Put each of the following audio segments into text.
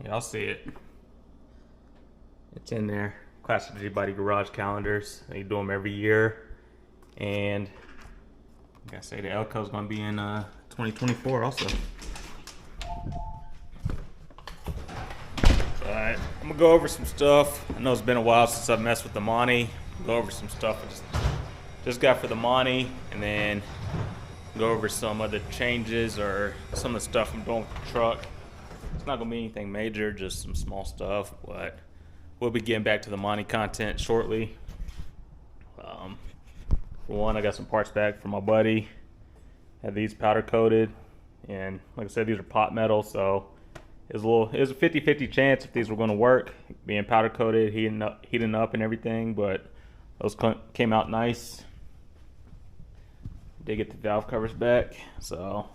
Y'all see it. It's in there. Classic G-Body Garage calendars. They do them every year. And like I say, the Elco's gonna be in 2024 also. Alright, I'm gonna go over some stuff. I know it's been a while since I've messed with the Monty. Go over some stuff I just got for the Monty, and then go over some other changes or some of the stuff I'm doing with the truck. It's not gonna be anything major, just some small stuff, but we'll be getting back to the Monty content shortly. For one, I got some parts back from my buddy. Had these powder coated, and like I said, these are pot metal, so it was a 50-50 chance if these were going to work, being powder coated, heating up and everything, but those came out nice. Did get the valve covers back, so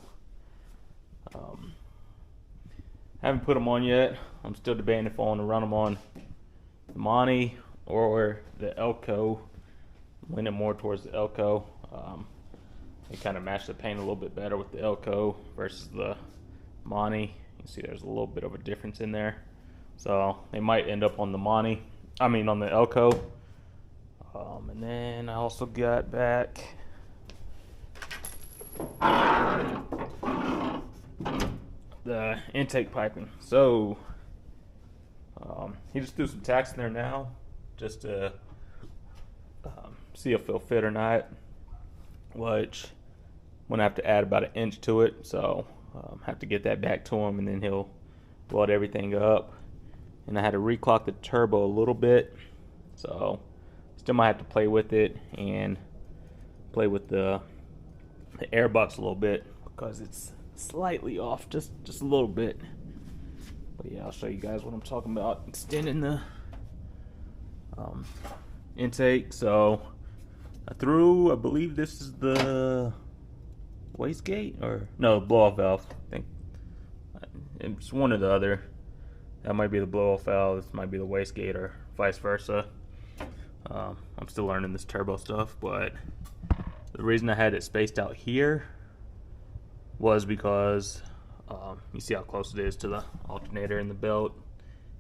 haven't put them on yet. I'm still debating if I want to run them on the Monty or the Elco. I'm leaning more towards the Elco. They kind of match the paint a little bit better with the Elco versus the Monty. You can see there's a little bit of a difference in there. So they might end up on the Monty. I mean on the Elco. And then I also got back the intake piping. So he just threw some tacks in there now, just to see if it'll fit or not. Which I'm gonna have to add about 1 inch to it, so have to get that back to him, and then he'll weld everything up. And I had to reclock the turbo a little bit, so still might have to play with it and play with the air box a little bit because it's slightly off, just a little bit. But yeah, I'll show you guys what I'm talking about. Extending the intake. So I threw, I believe this is the wastegate, or no, blow-off valve. I think it's one or the other. That might be the blow-off valve. This might be the wastegate, or vice versa. I'm still learning this turbo stuff, but the reason I had it spaced out here was because you see how close it is to the alternator and the belt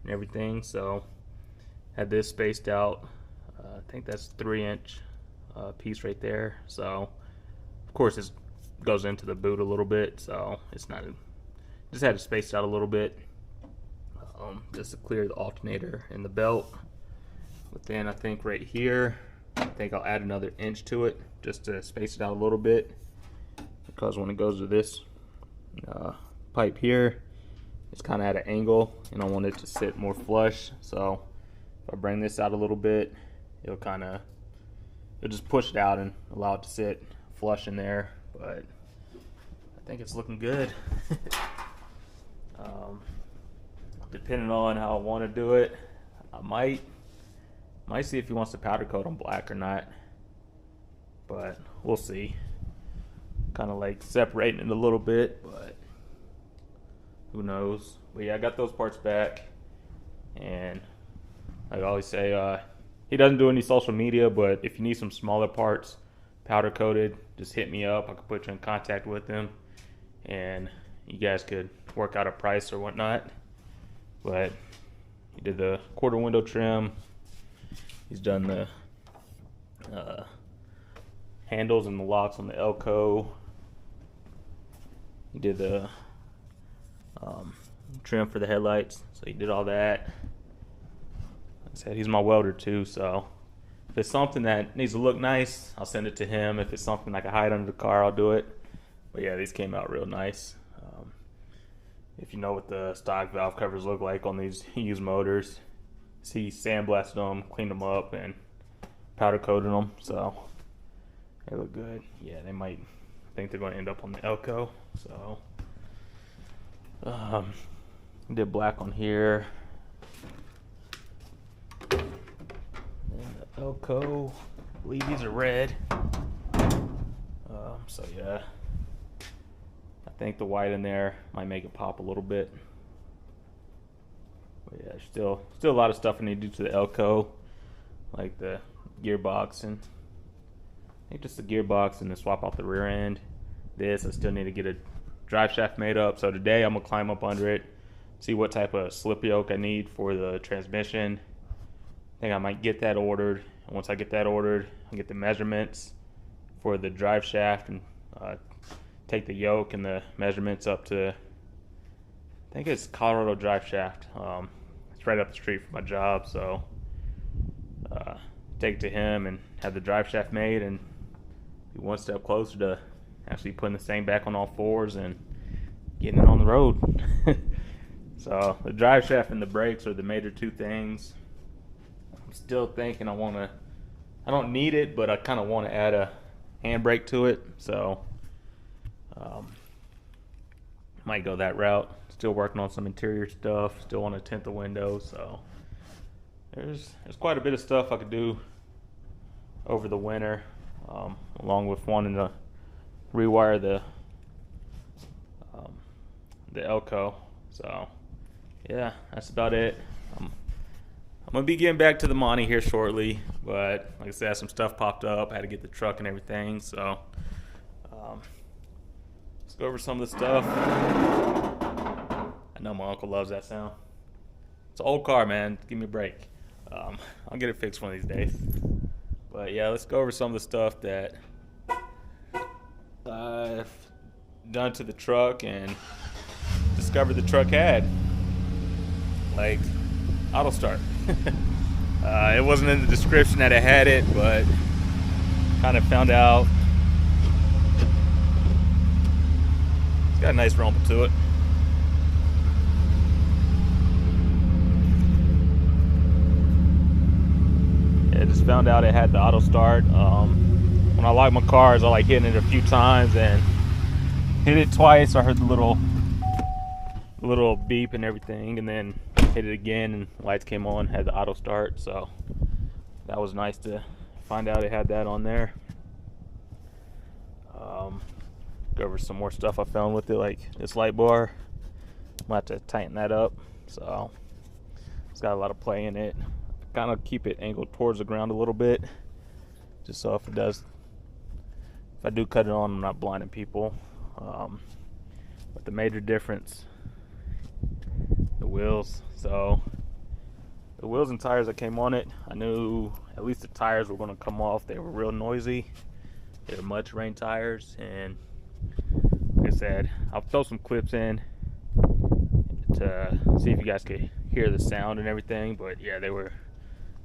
and everything. So had this spaced out. I think that's 3-inch piece right there. So of course it goes into the boot a little bit, so it's not, just had to space out a little bit just to clear the alternator and the belt. But then I think right here, I think I'll add another 1 inch to it just to space it out a little bit, because when it goes to this pipe here, it's kind of at an angle and I want it to sit more flush. So if I bring this out a little bit, it'll just push it out and allow it to sit flush in there. But I think it's looking good. Depending on how I want to do it, I might see if he wants to powder coat on black or not, but we'll see. Kind of like separating it a little bit, but who knows. But yeah, I got those parts back, and like I always say, he doesn't do any social media, but if you need some smaller parts powder coated, just hit me up. I could put you in contact with him, and you guys could work out a price or whatnot. But he did the quarter window trim. He's done the handles and the locks on the Elco. He did the trim for the headlights, so he did all that. Like I said, he's my welder too, so if it's something that needs to look nice, I'll send it to him. If it's something I can hide under the car, I'll do it. But yeah, these came out real nice. If you know what the stock valve covers look like on these used motors, he sandblasted them, cleaned them up, and powder coated them, so they look good. Yeah, they might think they're going to end up on the Elco. So did black on here, and the Elco, I believe these are red. So yeah, I think the white in there might make it pop a little bit. But yeah, still a lot of stuff I need to do to the Elco, like the gearbox, and I think just the gearbox, and then swap out the rear end. I still need to get a drive shaft made up. So today I'm gonna climb up under it, see what type of slip yoke I need for the transmission. I think I might get that ordered. And once I get that ordered, I'll get the measurements for the drive shaft and take the yoke and the measurements up to, I think it's Colorado Drive Shaft. It's right up the street from my job, so take it to him and have the drive shaft made and be one step closer to actually putting the thing back on all fours and getting it on the road. So the drive shaft and the brakes are the major two things. I'm still thinking I don't need it, but I kind of want to add a handbrake to it, so might go that route. Still working on some interior stuff, still want to tint the windows, so there's quite a bit of stuff I could do over the winter, along with wanting to rewire the Elco. So yeah, that's about it. I'm gonna be getting back to the Monte here shortly, but like I said, some stuff popped up. I had to get the truck and everything, so let's go over some of the stuff. I know my uncle loves that sound. It's an old car, man. Give me a break. I'll get it fixed one of these days. But yeah, let's go over some of the stuff that I've done to the truck and discovered the truck had. Like auto start. It wasn't in the description that it had it, but kind of found out. It's got a nice rumble to it. I just found out it had the auto start. When I lock my cars, I like hitting it a few times and hit it twice. I heard the little beep and everything, and then hit it again and lights came on, had the auto start. So that was nice to find out it had that on there. Go over some more stuff I found with it, like this light bar. I'm gonna have to tighten that up. So it's got a lot of play in it. Kind of keep it angled towards the ground a little bit, just so if I do cut it on, I'm not blinding people. But the major difference, the wheels. So the wheels and tires that came on it, I knew at least the tires were going to come off. They were real noisy. They were much rain tires, and like I said, I'll throw some clips in to see if you guys could hear the sound and everything. But yeah, they were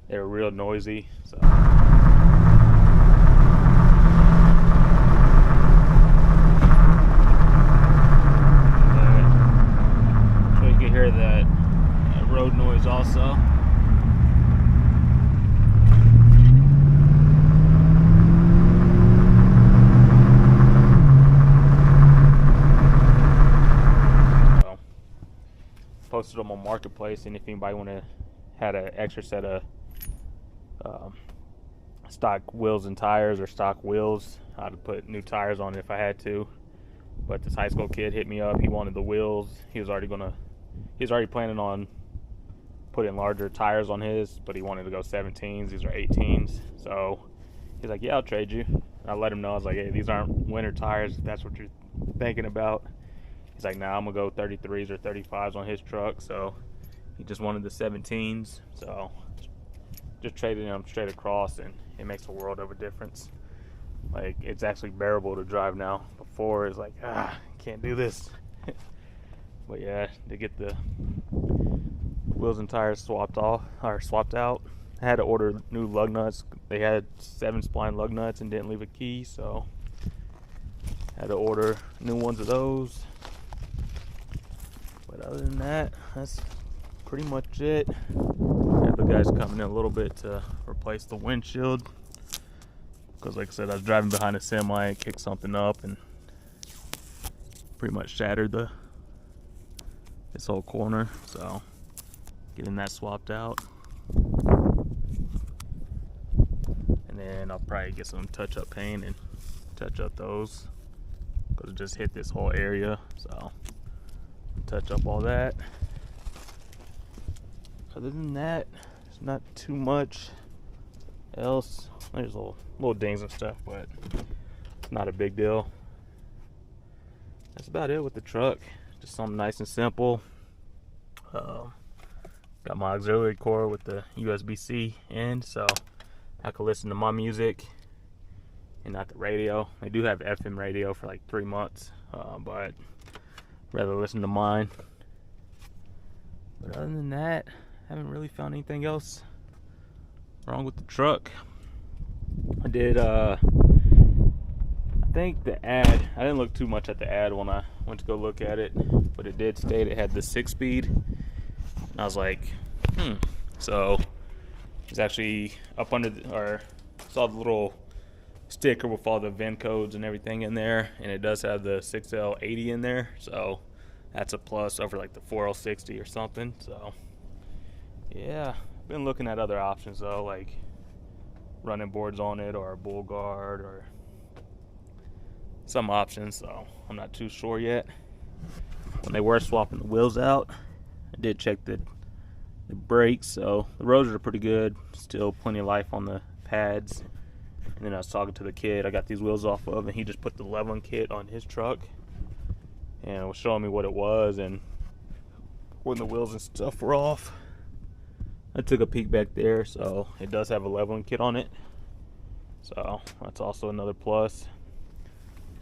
real noisy. So you can hear that road noise also. So, posted on my marketplace, and if anybody had an extra set of stock wheels and tires, or stock wheels, I'd put new tires on it if I had to. But this high school kid hit me up. He wanted the wheels. He was already planning on putting larger tires on his, but he wanted to go 17s. These are 18s. So he's like, yeah, I'll trade you. And I let him know. I was like, hey, these aren't winter tires if that's what you're thinking about. He's like, nah, I'm gonna go 33s or 35s on his truck. So he just wanted the 17s. So just traded them straight across, and it makes a world of a difference. Like, it's actually bearable to drive now. Before it's like, can't do this. But yeah, to get the wheels and tires swapped out, I had to order new lug nuts. They had 7 spline lug nuts and didn't leave a key, so I had to order new ones of those. But other than that, that's pretty much it. Have the guys coming in a little bit to replace the windshield, because like I said, I was driving behind a semi, kicked something up and pretty much shattered this whole corner. So getting that swapped out, and then I'll probably get some touch-up paint and touch up those, because it just hit this whole area. So touch up all that. Other than that, there's not too much else. There's little dings and stuff, but it's not a big deal. That's about it with the truck. Just something nice and simple. Got my auxiliary cord with the USB-C in, so I can listen to my music and not the radio. They do have FM radio for like 3 months, but I'd rather listen to mine. But other than that, I haven't really found anything else wrong with the truck. I did, I think the ad, I didn't look too much at the ad when I went to go look at it, but it did state it had the 6-speed. And I was like, So it's actually up under, or saw the little sticker with all the VIN codes and everything in there, and it does have the 6L80 in there, so that's a plus over like the 4L60 or something. So yeah, been looking at other options though, like running boards on it or a bull guard or some options, so I'm not too sure yet. When they were swapping the wheels out, I did check the brakes, so the rotors are pretty good, still plenty of life on the pads. And then I was talking to the kid I got these wheels off of, and he just put the leveling kit on his truck and was showing me what it was and when the wheels and stuff were off. I took a peek back there, so it does have a leveling kit on it, so that's also another plus.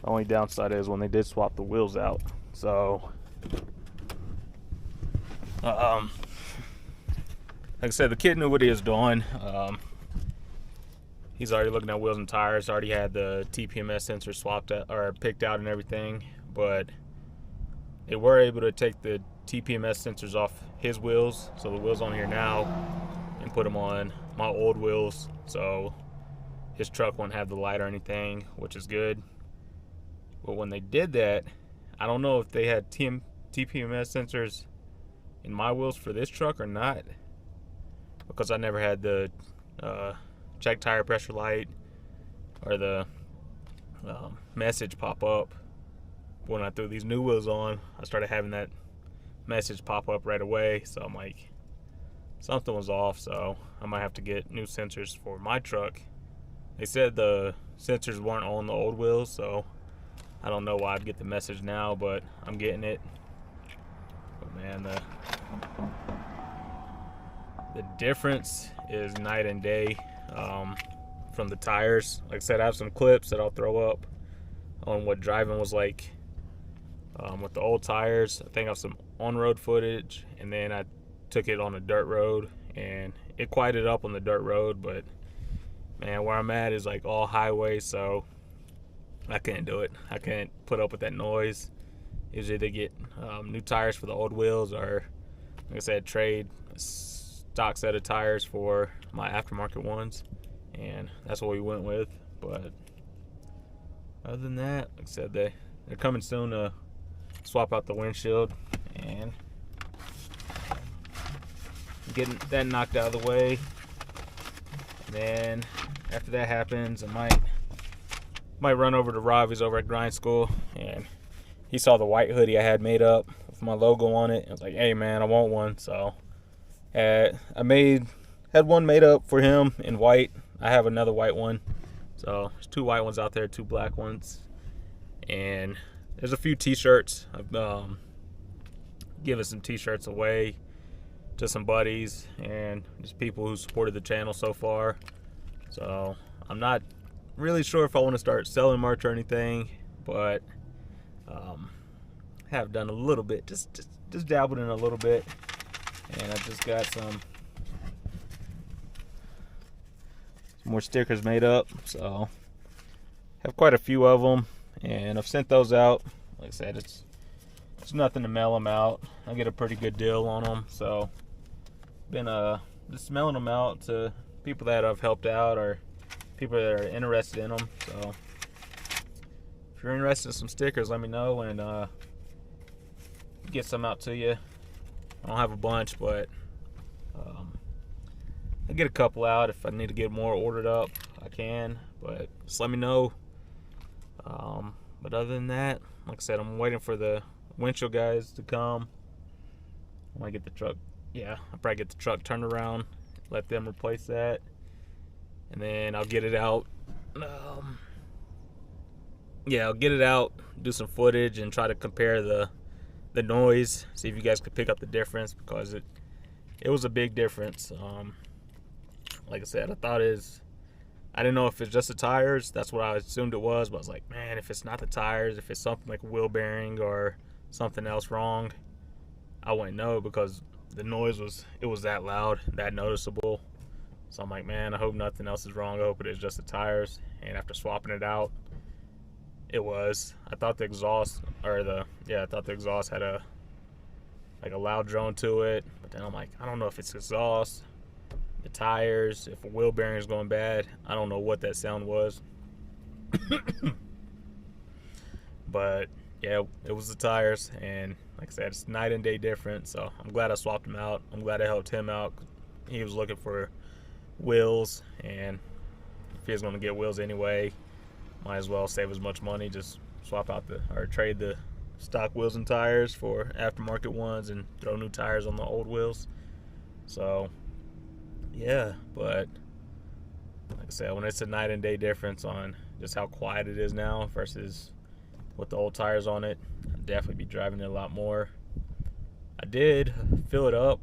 The only downside is when they did swap the wheels out, so like I said, the kid knew what he was doing. He's already looking at wheels and tires, already had the TPMS sensor swapped out, or picked out and everything, but they were able to take the TPMS sensors off his wheels, so the wheels on here now, and put them on my old wheels, so his truck won't have the light or anything, which is good. But when they did that, I don't know if they had TPMS sensors in my wheels for this truck or not, because I never had the check tire pressure light or the message pop up. When I threw these new wheels on, I started having that message pop up right away, so I'm like, something was off, so I might have to get new sensors for my truck. They said the sensors weren't on the old wheels, so I don't know why I'd get the message now, but I'm getting it. But man, the difference is night and day from the tires. Like I said, I have some clips that I'll throw up on what driving was like with the old tires. I think I have some on-road footage, and then I took it on a dirt road, and it quieted up on the dirt road, but man, where I'm at is like all highway, so I can't do it. I can't put up with that noise. Usually they get new tires for the old wheels, or like I said, trade a stock set of tires for my aftermarket ones, and that's what we went with. But other than that, like I said, they're coming soon to swap out the windshield and getting that knocked out of the way. And then after that happens, I might run over to Rob. He's over at Grind School, and he saw the white hoodie I had made up with my logo on it. I was like, hey man, I want one. So I had one made up for him in white. I have another white one, so there's 2 white ones out there, 2 black ones, and there's a few t-shirts. I've given some t-shirts away to some buddies and just people who supported the channel so far. So I'm not really sure if I want to start selling merch or anything, but have done a little bit, just dabbled in a little bit, and I just got some more stickers made up, so have quite a few of them, and I've sent those out. Like I said, it's nothing to mail them out. I get a pretty good deal on them, so been just mailing them out to people that I've helped out or people that are interested in them. So if you're interested in some stickers, let me know, and get some out to you. I don't have a bunch, but I'll get a couple out. If I need to get more ordered up, I can, but just let me know. But other than that, like I said, I'm waiting for the windshield guys to come. When I get the truck, I'll probably get the truck turned around, let them replace that, and then I'll get it out. I'll get it out, do some footage, and try to compare the the noise, see if you guys could pick up the difference, because it was a big difference. Like I said, I didn't know if it's just the tires. That's what I assumed it was, but I was like, man, if it's not the tires, if it's something like a wheel bearing or something else wrong, I wouldn't know, because the noise was that loud, that noticeable. So I'm like, man, I hope nothing else is wrong. I hope it is just the tires. And after swapping it out, it was. I thought the exhaust had a loud drone to it, but then I'm like, I don't know if it's exhaust, the tires, if a wheel bearing is going bad. I don't know what that sound was. But yeah, it was the tires, and like I said, it's night and day difference. So I'm glad I swapped him out. I'm glad I helped him out. He was looking for wheels, and if he was going to get wheels anyway, might as well save as much money, just swap out trade the stock wheels and tires for aftermarket ones and throw new tires on the old wheels. So yeah, but like I said, when it's a night and day difference on just how quiet it is now versus with the old tires on it, I'd definitely be driving it a lot more. I did fill it up,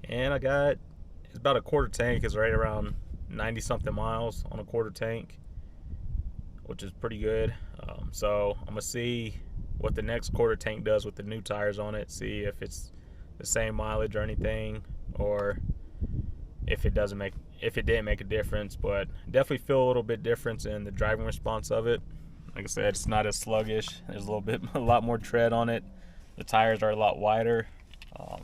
and it's about a quarter tank. It's right around 90 something miles on a quarter tank, which is pretty good. So I'm gonna see what the next quarter tank does with the new tires on it, see if it's the same mileage or anything, or if it didn't make a difference. But definitely feel a little bit difference in the driving response of it. Like I said, it's not as sluggish. There's a lot more tread on it. The tires are a lot wider. I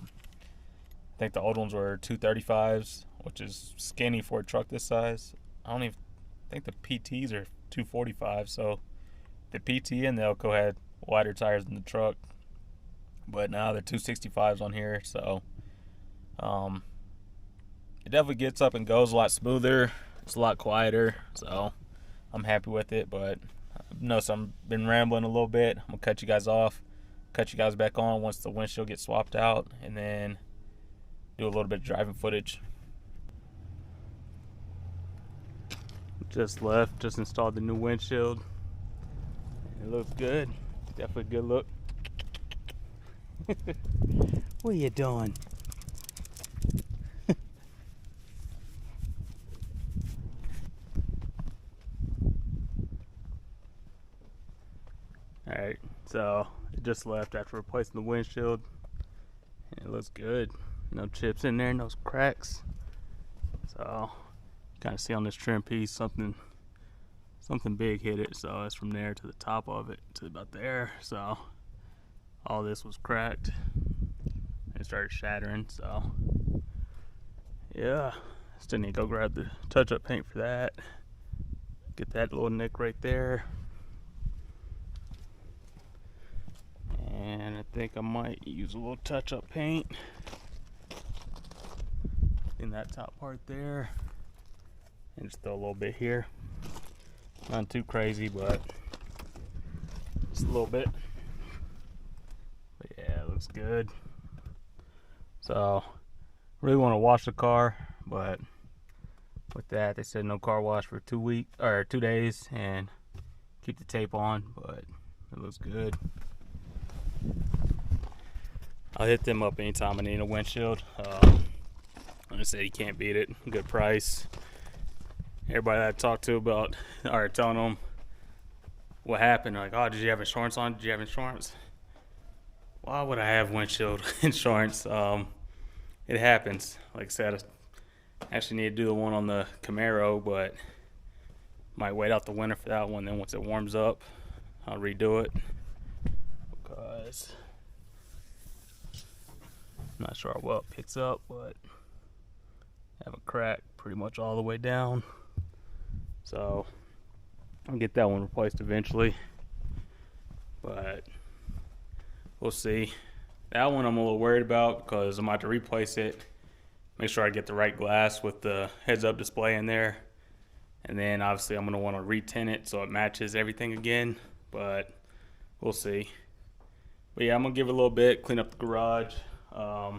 think the old ones were 235s, which is skinny for a truck this size. I don't even think the PTs are 245, so the PT and the Elco had wider tires than the truck, but now they're 265s on here. So it definitely gets up and goes a lot smoother. It's a lot quieter, so I'm happy with it. But I know I've been rambling a little bit. I'm gonna cut you guys off, cut you guys back on once the windshield gets swapped out, and then do a little bit of driving footage. Just installed the new windshield. It looks good. Definitely a good look. What are you doing? Alright, so it just left after replacing the windshield. And it looks good. No chips in there, no cracks. So kind of see on this trim piece something big hit it, so it's from there to the top of it to about there. So all this was cracked and it started shattering. So yeah, still need to go grab the touch-up paint for that. Get that little nick right there, and I think I might use a little touch-up paint in that top part there, and just throw a little bit here. Not too crazy, but just a little bit. But yeah, it looks good. So really want to wash the car, but with that they said no car wash for 2 days and keep the tape on, but it looks good. I'll hit them up anytime I need a windshield. Like I said, you can't beat it. Good price. Everybody that I talked to about, or telling them what happened, like, oh, did you have insurance on? Did you have insurance? Why would I have windshield insurance? It happens. Like I said, I actually need to do the one on the Camaro, but might wait out the winter for that one. Then once it warms up, I'll redo it, because I'm not sure how well it picks up, but I have a crack pretty much all the way down. So I'll get that one replaced eventually, but we'll see. That one I'm a little worried about, because I'm about to replace it, make sure I get the right glass with the heads-up display in there, and then obviously I'm going to want to retint it so it matches everything again, but we'll see. But yeah, I'm going to give it a little bit, clean up the garage. I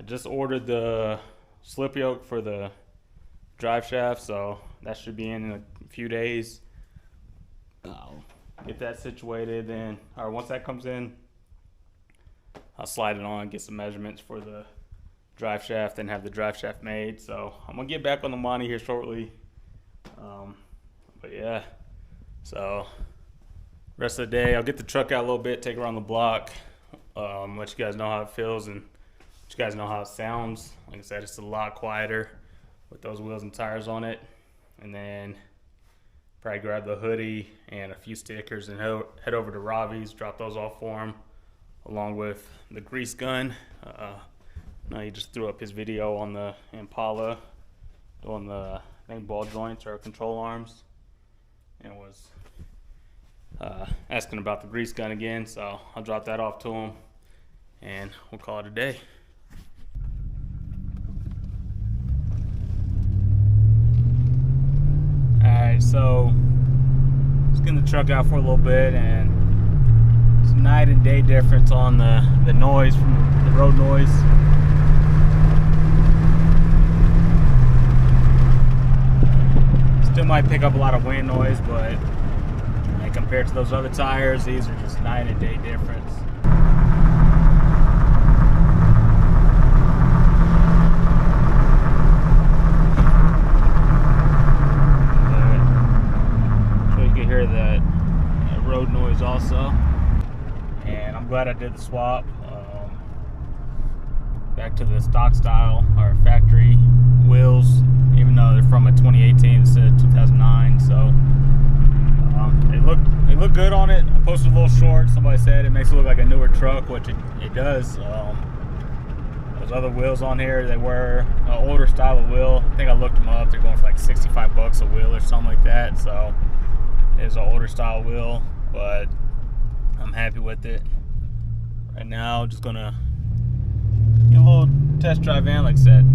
just ordered the slip yoke for the drive shaft, so that should be in a few days. get that situated. Then, or once that comes in, I'll slide it on, get some measurements for the drive shaft, and have the drive shaft made. So I'm gonna get back on the Monty here shortly. But yeah, so rest of the day, I'll get the truck out a little bit, take it around the block, let you guys know how it feels and let you guys know how it sounds. Like I said, it's a lot quieter with those wheels and tires on it. And then probably grab the hoodie and a few stickers and head over to Ravi's, drop those off for him, along with the grease gun. Now he just threw up his video on the Impala doing the, I think, ball joints or control arms, and was asking about the grease gun again. So I'll drop that off to him and we'll call it a day. Alright, so just getting the truck out for a little bit, and it's night and day difference on the noise from the road noise. Still might pick up a lot of wind noise, but compared to those other tires, these are just night and day difference. So you can hear that road noise also. And I'm glad I did the swap back to the stock style or factory wheels, even though they're from a 2018 instead of 2009. So they look good on it. I posted a little short. Somebody said it makes it look like a newer truck, which it does. Those other wheels on here, they were an older style of wheel. I think I looked them up. They're going for like 65 bucks a wheel or something like that. So it's an older style wheel, but I'm happy with it. Right now, just gonna get a little test drive in. Like I said,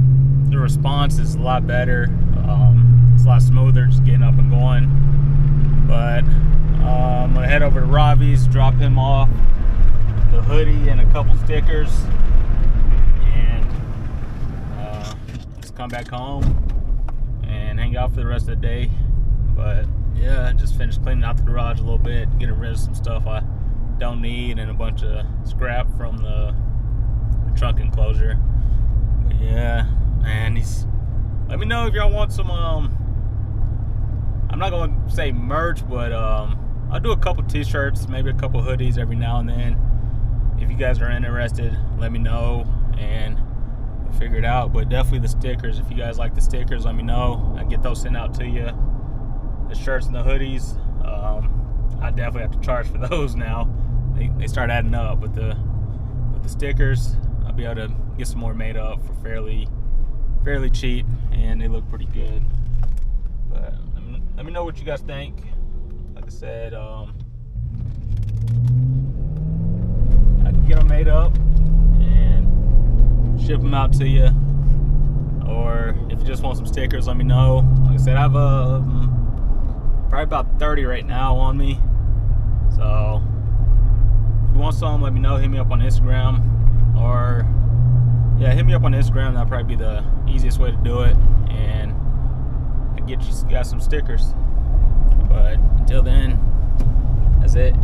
the response is a lot better. It's a lot smoother just getting up and going. But I'm gonna head over to Ravi's, drop him off the hoodie and a couple stickers, and just come back home and hang out for the rest of the day. But yeah, I just finished cleaning out the garage a little bit, getting rid of some stuff I don't need and a bunch of scrap from the trunk enclosure. But yeah, man, let me know if y'all want some I'm not going to say merch, but I'll do a couple t-shirts, maybe a couple hoodies every now and then. If you guys are interested, let me know and we'll figure it out. But definitely the stickers. If you guys like the stickers, let me know. I can get those sent out to you. The shirts and the hoodies, I definitely have to charge for those now. They start adding up. But the stickers, I'll be able to get some more made up for fairly cheap, and they look pretty good. But let me know what you guys think. Like I said, I can get them made up and ship them out to you. Or if you just want some stickers, let me know. Like I said, I have probably about 30 right now on me. So if you want some, let me know. Hit me up on Instagram. Or yeah, hit me up on Instagram. That'll probably be the easiest way to do it. And get you guys some stickers. But until then, that's it.